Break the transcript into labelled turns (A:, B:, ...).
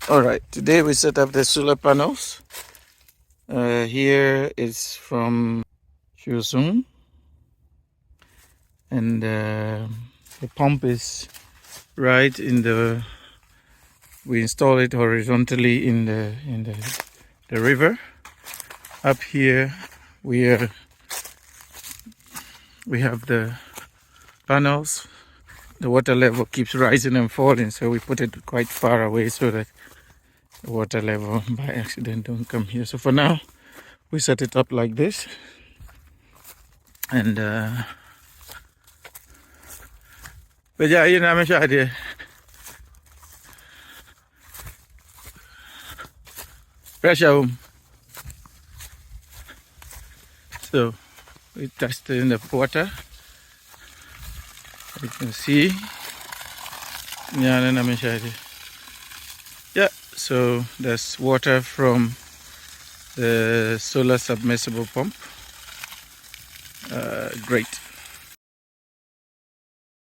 A: Alright, today we set up the solar panels. Here is from HZUSUN, and the pump is right in the. We install it horizontally in the river. Up here, we have the panels. The water level keeps rising and falling, so we put it quite far away so that the water level by accident don't come here. So for now, we set it up like this, and but yeah, you know, I'm sure idea. Pressure. So we tested in the water. You can see. Yeah, so there's water from the solar submersible pump. Great.